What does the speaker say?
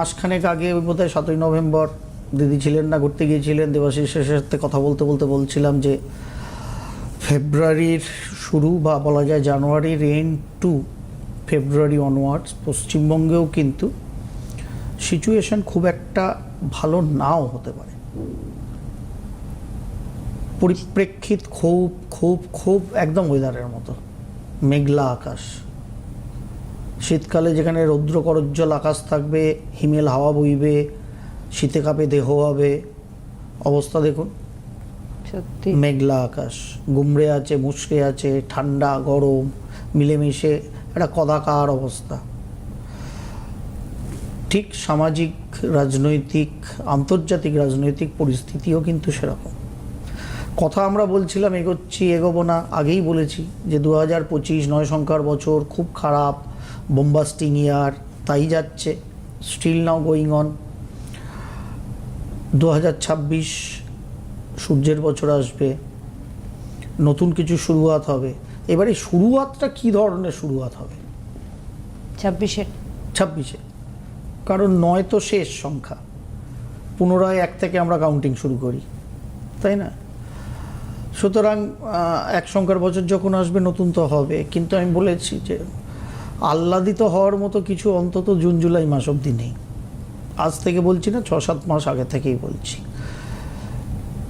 মাসখানেক আগে বোধহয় 7ই নভেম্বর দিদি ছিলেন না, ঘুরতে গিয়েছিলেন, দেবাশিসের সাথে কথা বলতে বলতে বলছিলাম যে ফেব্রুয়ারির শুরু বা বলা যায় জানুয়ারির এন্ড টু ফেব্রুয়ারি অনওয়ার্ডস পশ্চিমবঙ্গেও কিন্তু সিচুয়েশন খুব একটা ভালো নাও হতে পারে। পরিপ্রেক্ষিত খুব খুব খুব একদম ওয়েদারের মতো মেঘলা আকাশ। শীতকালে যেখানে রৌদ্র করজ্জ্বল আকাশ থাকবে, হিমেল হাওয়া বইবে, শীতে কাঁপে দেহ হবে, অবস্থা দেখুন সত্যি মেঘলা আকাশ, গুমড়ে আছে, মুচড়ে আছে, ঠান্ডা গরম মিলেমিশে একটা কদাকার অবস্থা। ঠিক সামাজিক রাজনৈতিক আন্তর্জাতিক রাজনৈতিক পরিস্থিতিও কিন্তু সেরকম। কথা আমরা বলছিলাম এগোচ্ছি এগোবো না, আগেই বলেছি যে 2025 9 সংখ্যার বছর, খুব খারাপ, বোম্বাস্টিং ইয়ার, তাই যাচ্ছে, স্টিল নাও গোয়িং অন। 2026 সূর্যের বছর আসবে, নতুন কিছু শুরুয়াত হবে। এবারে শুরুয়াতটা কী ধরনের শুরুয়াত হবে 26-এ? কারণ 9 তো শেষ সংখ্যা, পুনরায় 1 থেকে আমরা কাউন্টিং শুরু করি, তাই না? সুতরাং 1 সংখ্যার বছর যখন আসবে নতুন তো হবে, কিন্তু আমি বলেছি যে আহ্লাদিত হওয়ার মতো কিছু অন্তত জুন জুলাই মাস অবধি নেই। আজ থেকে বলছি না, 6-7 মাস আগে থেকেই বলছি।